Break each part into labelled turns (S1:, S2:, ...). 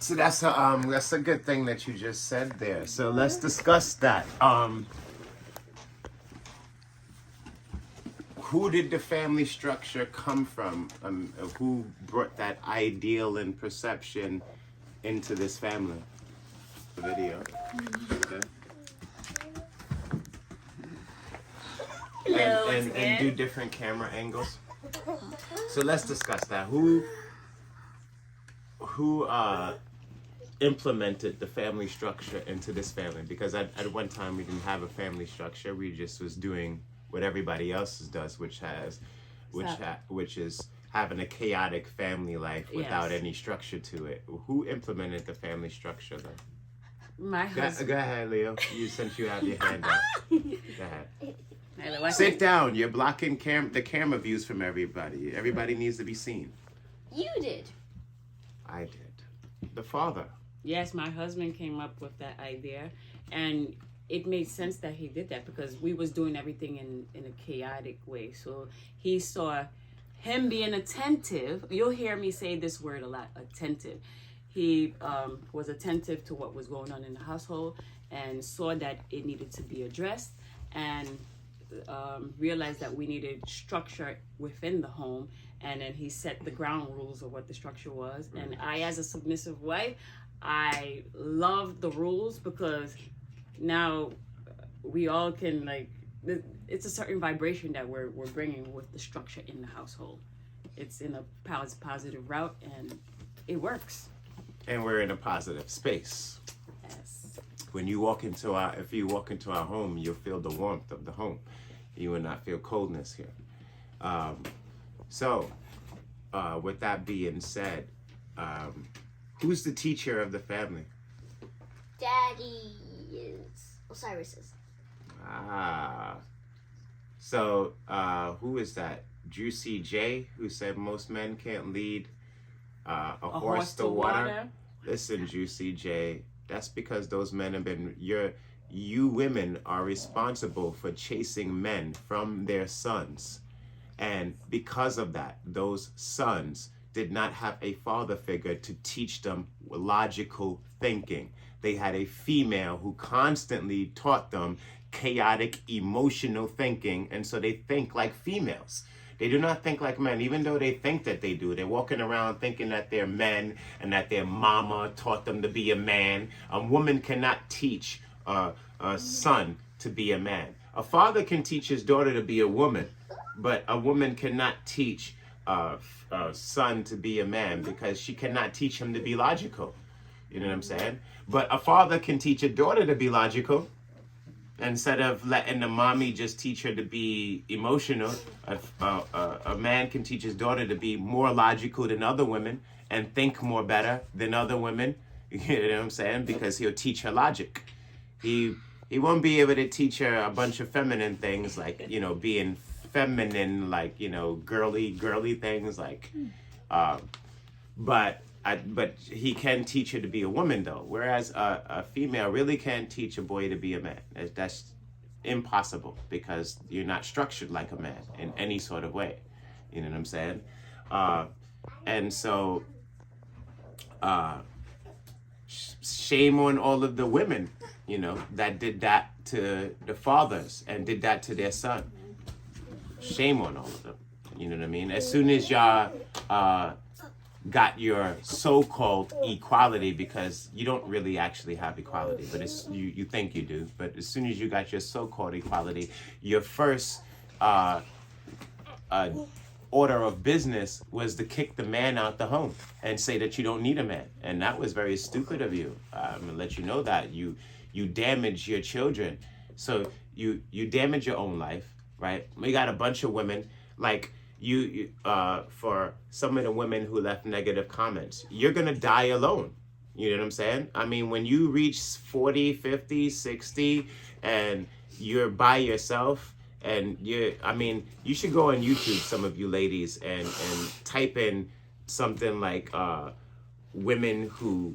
S1: So that's a good thing that you just said there. So let's discuss that. Who did the family structure come from? Who brought that ideal and perception into this family? The video. Okay.
S2: Hello,
S1: And do different camera angles. So let's discuss that. Who implemented the family structure into this family? Because at one time we didn't have a family structure. We just was doing what everybody else does, which is having a chaotic family life without any structure to it. Who implemented the family structure then?
S2: My husband.
S1: Go ahead, Leo. Since you have your hand up. Go ahead.
S2: Hello,
S1: Sit down. You're blocking the camera views from everybody. Everybody needs to be seen.
S3: You did.
S1: I did. The father.
S2: Yes, my husband came up with that idea, and it made sense that he did that because we was doing everything in a chaotic way. So he saw him being attentive. You'll hear me say this word a lot, attentive. He was attentive to what was going on in the household and saw that it needed to be addressed, and realized that we needed structure within the home. And then he set the ground rules of what the structure was. And I, as a submissive wife, I love the rules because now we all can, like, it's a certain vibration that we're bringing with the structure in the household. It's in a positive route, and it works.
S1: And we're in a positive space.
S2: Yes.
S1: When you if you walk into our home, you'll feel the warmth of the home. You will not feel coldness here. So, with that being said, who's the teacher of the family?
S3: Daddy is Osiris's.
S1: So who is that? Juicy J, who said most men can't lead a horse to water. Listen, Juicy J, that's because those men have been you women are responsible for chasing men from their sons. And because of that, those sons did not have a father figure to teach them logical thinking. They had a female who constantly taught them chaotic, emotional thinking, and so they think like females. They do not think like men, even though they think that they do. They're walking around thinking that they're men and that their mama taught them to be a man. A woman cannot teach a son to be a man. A father can teach his daughter to be a woman, but a woman cannot teach a son to be a man because she cannot teach him to be logical. You know what I'm saying? But a father can teach a daughter to be logical. Instead of letting the mommy just teach her to be emotional, a man can teach his daughter to be more logical than other women and think more better than other women. You know what I'm saying? Because he'll teach her logic. He won't be able to teach her a bunch of feminine things like, being feminine, like, girly things like, but he can teach her to be a woman though. Whereas a female really can't teach a boy to be a man. That's impossible because you're not structured like a man in any sort of way. You know what I'm saying? And so, shame on all of the women, that did that to the fathers and did that to their son. Shame on all of them. You know what I mean? As soon as y'all got your so-called equality, because you don't really actually have equality, but you think you do. But as soon as you got your so-called equality, your first order of business was to kick the man out the home and say that you don't need a man. And that was very stupid of you. I'm gonna let you know that you damage your children. So you damage your own life, right? We got a bunch of women, like you for some of the women who left negative comments, you're gonna die alone. You know what I'm saying? I mean, when you reach 40, 50, 60, and you're by yourself, and you should go on YouTube, some of you ladies, and type in something like women who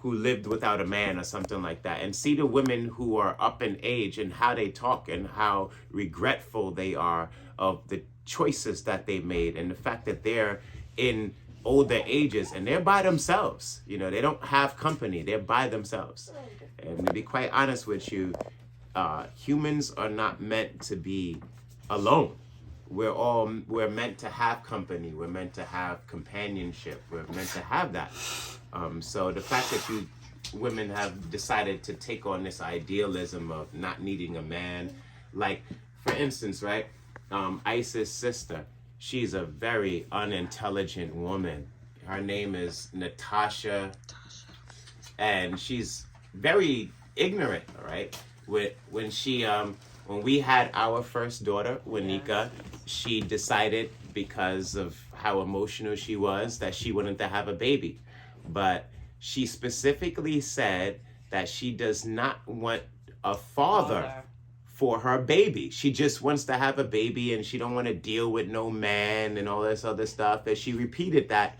S1: lived without a man or something like that, and see the women who are up in age and how they talk and how regretful they are of the choices that they made and the fact that they're in older ages, and they're by themselves. You know, they don't have company. They're by themselves. And to be quite honest with you, humans are not meant to be alone. We're meant to have company. We're meant to have companionship. We're meant to have that. So the fact that you women have decided to take on this idealism of not needing a man, like for instance, right? Isis' sister, she's a very unintelligent woman. Her name is Natasha, and she's very ignorant. All right, when we had our first daughter, Wanika, she decided because of how emotional she was that she wanted to have a baby, but she specifically said that she does not want a father for her baby. She just wants to have a baby, and she don't want to deal with no man and all this other stuff. And she repeated that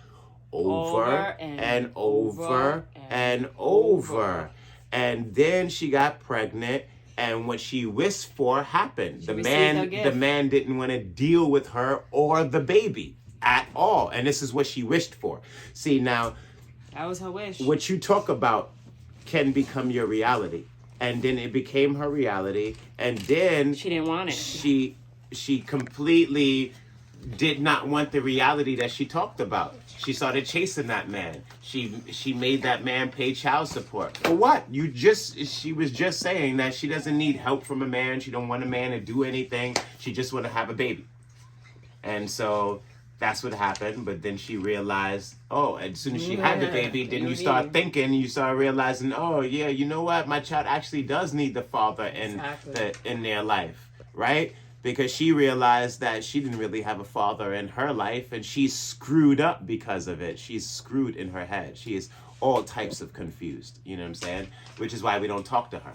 S1: over and over. And then she got pregnant, and what she wished for happened. The man didn't want to deal with her or the baby at all. And this is what she wished for. See, now,
S2: that was her wish.
S1: What you talk about can become your reality. And then it became her reality. And then
S2: she didn't want it.
S1: She completely did not want the reality that she talked about. She started chasing that man. She made that man pay child support. For what? She was just saying that she doesn't need help from a man. She don't want a man to do anything. She just want to have a baby. And so that's what happened. But then she realized, as soon as she had the baby, then you start thinking, you start realizing, you know what? My child actually does need the father in their life, right? Because she realized that she didn't really have a father in her life, and she's screwed up because of it. She's screwed in her head. She is all types of confused. You know what I'm saying? Which is why we don't talk to her.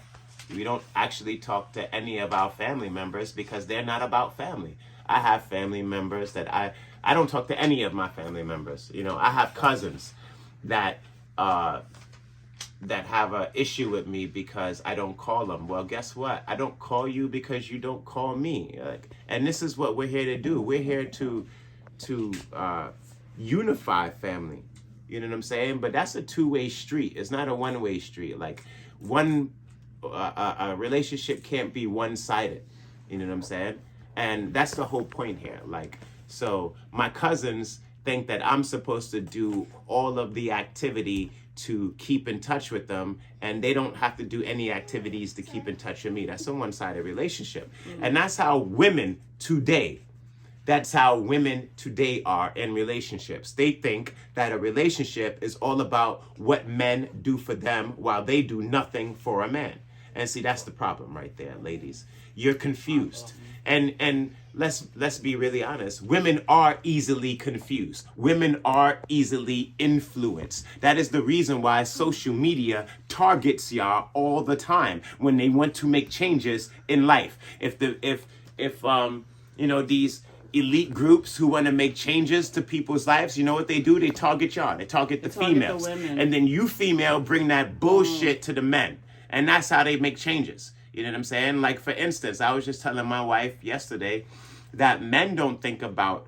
S1: We don't actually talk to any of our family members because they're not about family. I have family members that I don't talk to any of my family members. You know, I have cousins that have an issue with me because I don't call them. Well, guess what? I don't call you because you don't call me. And this is what we're here to do. We're here to unify family. You know what I'm saying? But that's a two-way street. It's not a one-way street. Like a relationship can't be one-sided. You know what I'm saying? And that's the whole point here. Like, so my cousins think that I'm supposed to do all of the activity to keep in touch with them, and they don't have to do any activities to keep in touch with me. That's a one-sided relationship. And that's how women today are in relationships. They think that a relationship is all about what men do for them while they do nothing for a man. And see, that's the problem right there, ladies. You're confused. And let's be really honest. Women are easily confused. Women are easily influenced. That is the reason why social media targets y'all all the time when they want to make changes in life. If these elite groups who want to make changes to people's lives, you know what they do? They target y'all. They target the females.
S2: The women.
S1: And then you female bring that bullshit to the men. And that's how they make changes. You know what I'm saying? Like, for instance, I was just telling my wife yesterday that men don't think about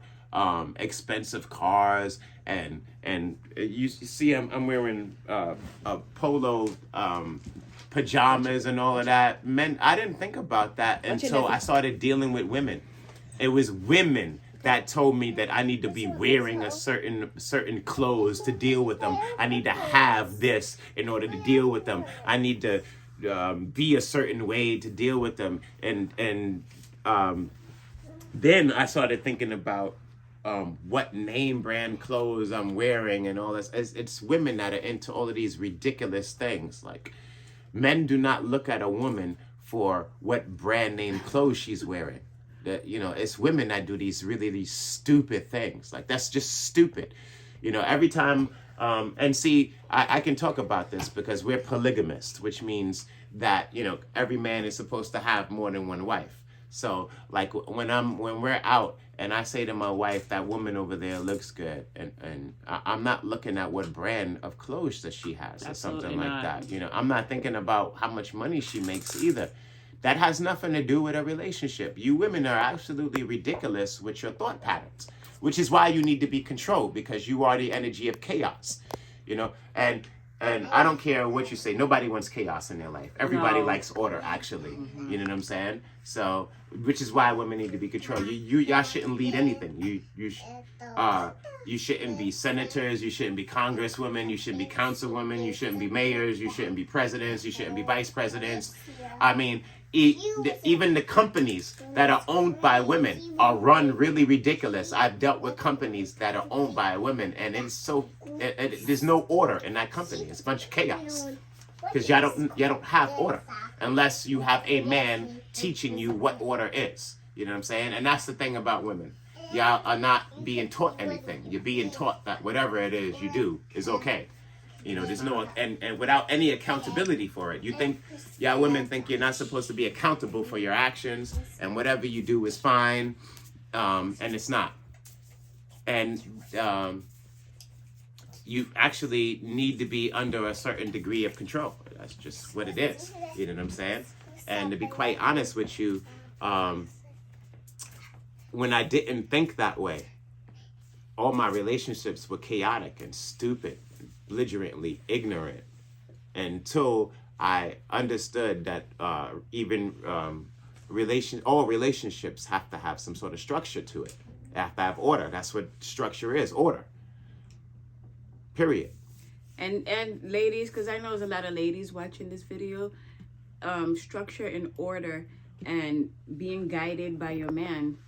S1: expensive cars and you see I'm wearing a polo pajamas and all of that. Men, I didn't think about that until I started dealing with women. It was women that told me that I need to be wearing a certain clothes to deal with them. I need to have this in order to deal with them. I need to be a certain way to deal with them. And then I started thinking about what name brand clothes I'm wearing and all this. It's women that are into all of these ridiculous things. Like, men do not look at a woman for what brand name clothes she's wearing. It's women that do these stupid things. Like, that's just stupid. Every time, and see, I can talk about this because we're polygamists, which means that, every man is supposed to have more than one wife. So, like, when we're out and I say to my wife, that woman over there looks good, and I'm not looking at what brand of clothes that she has or something like that. I'm not thinking about how much money she makes either. That has nothing to do with a relationship. You women are absolutely ridiculous with your thought patterns. which is why you need to be controlled, because you are the energy of chaos, and I don't care what you say. Nobody wants chaos in their life. Everybody likes order, actually. You know what I'm saying? So, which is why women need to be controlled. Y'all shouldn't lead anything. You shouldn't be senators. You shouldn't be congresswomen. You shouldn't be councilwomen. You shouldn't be mayors. You shouldn't be presidents. You shouldn't be vice presidents. I mean, even the companies that are owned by women are run really ridiculous. I've dealt with companies that are owned by women, and it's so there's no order in that company. It's a bunch of chaos, because y'all don't have order unless you have a man teaching you what order is. You know what I'm saying? And that's the thing about women. Y'all are not being taught anything. You're being taught that whatever it is you do is okay. There's no, and without any accountability for it. Y'all women think you're not supposed to be accountable for your actions, and whatever you do is fine, and it's not. And you actually need to be under a certain degree of control. That's just what it is. You know what I'm saying? And to be quite honest with you, when I didn't think that way, all my relationships were chaotic and stupid, belligerently ignorant, until I understood that all relationships have to have some sort of structure to it. They have to have order. That's what structure is, order. Period.
S2: And ladies, because I know there's a lot of ladies watching this video, structure and order and being guided by your man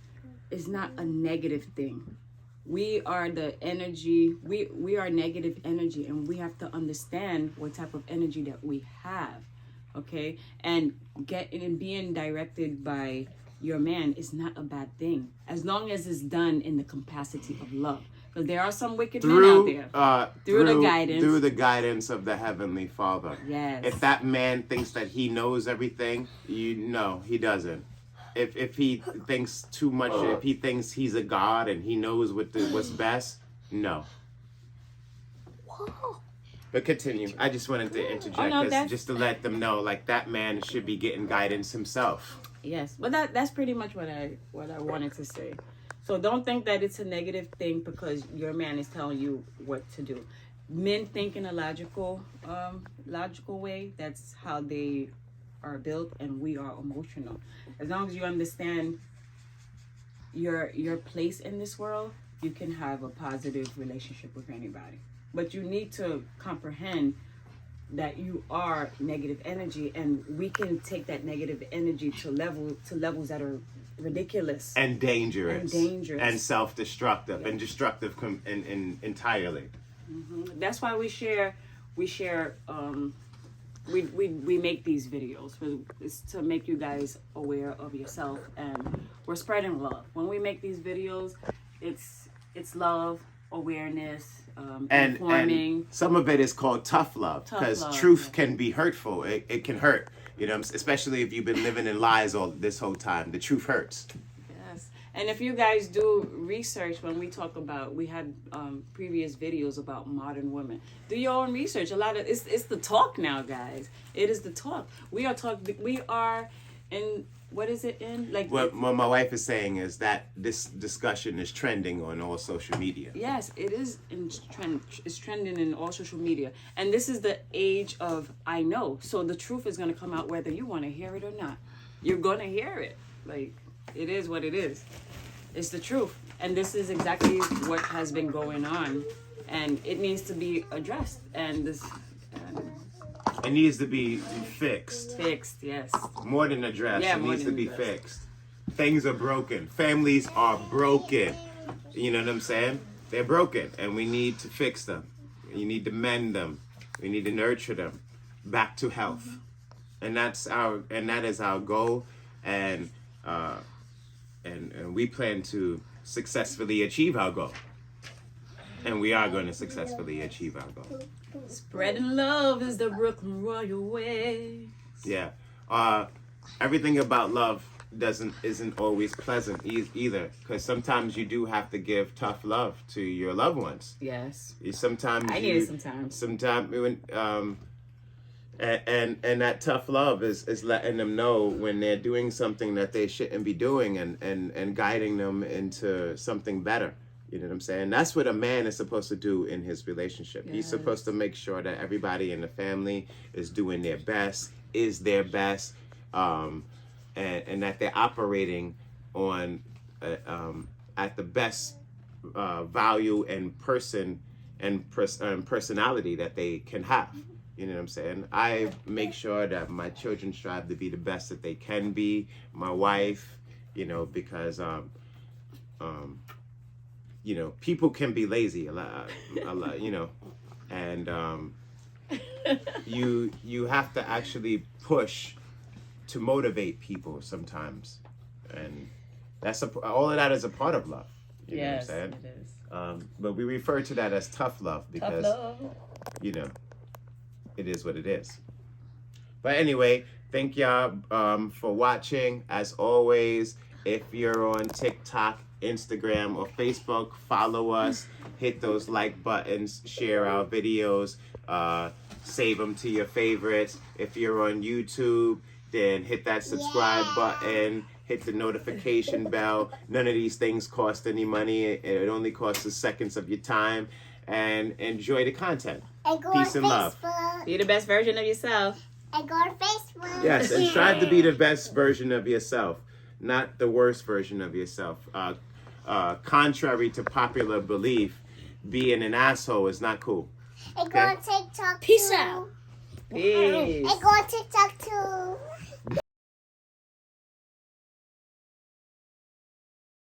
S2: is not a negative thing. We are the energy, we are negative energy, and we have to understand what type of energy that we have, okay? And being directed by your man is not a bad thing, as long as it's done in the capacity of love. Because there are some wicked men out there. Through the guidance
S1: of the Heavenly Father.
S2: Yes.
S1: If that man thinks that he knows everything, he doesn't. If he thinks too much, if he thinks he's a god and he knows what's best, no. But continue. I just wanted to interject, just to let them know, like, that man should be getting guidance himself.
S2: Yes, but that's pretty much what I wanted to say. So don't think that it's a negative thing because your man is telling you what to do. Men think in a logical way. That's how they are built, and we are emotional. As long as you understand your place in this world, you can have a positive relationship with anybody. But you need to comprehend that you are negative energy, and we can take that negative energy to levels that are ridiculous
S1: and dangerous and self-destructive and destructive entirely.
S2: Mm-hmm. That's why we share. We make these videos. It's to make you guys aware of yourself, and we're spreading love. When we make these videos, it's love, awareness, informing.
S1: And some of it is called tough love, because truth can be hurtful. It can hurt, especially if you've been living in lies all this whole time. The truth hurts.
S2: Yes. And if you guys do research, when we had previous videos about modern women. Do your own research. It's the talk now, guys. It is the talk. We are in. What is it in? Like
S1: what my wife is saying is that this discussion is trending on all social media.
S2: Yes, it is It's trending in all social media, and this is the age of I know. So the truth is going to come out whether you want to hear it or not. You're going to hear it. Like, it is what it is. It's the truth, and this is exactly what has been going on, and it needs to be addressed. And this.
S1: It needs to be fixed.
S2: Fixed, yes.
S1: More than addressed. Yeah, it needs to be fixed. Things are broken. Families are broken. You know what I'm saying? They're broken, and we need to fix them. You need to mend them. We need to nurture them back to health. And that is our goal, and we plan to successfully achieve our goal. And we are going to successfully achieve our goal.
S2: Spreading love is the Brooklyn Royal way.
S1: Yeah. Everything about love isn't always pleasant either, because sometimes you do have to give tough love to your loved ones.
S2: Yes.
S1: Sometimes
S2: I need it sometimes.
S1: Sometimes when and that tough love is letting them know when they're doing something that they shouldn't be doing, and guiding them into something better. You know what I'm saying? That's what a man is supposed to do in his relationship. He's supposed to make sure that everybody in the family is doing their best, is their best, and that they're operating on at the best value and personality that they can have. You know what I'm saying? I make sure that my children strive to be the best that they can be. My wife, you know, because you know, people can be lazy a lot, you know, and you have to actually push to motivate people sometimes, and that's all of that is a part of love. You know what I'm saying?
S2: It is.
S1: But we refer to that as tough love because, you know, it is what it is. But anyway, thank y'all for watching. As always, if you're on TikTok, Instagram, or Facebook, follow us. Hit those like buttons. Share our videos. Save them to your favorites. If you're on YouTube, then hit that subscribe button. Hit the notification bell. None of these things cost any money. It only costs us seconds of your time. And enjoy the content. Peace and love.
S2: Be the best version of yourself.
S3: And go on Facebook.
S1: Yes, and strive to be the best version of yourself, not the worst version of yourself. Contrary to popular belief, being an asshole is not cool.
S3: And go on TikTok.
S2: Peace out. Peace.
S3: And go on TikTok too.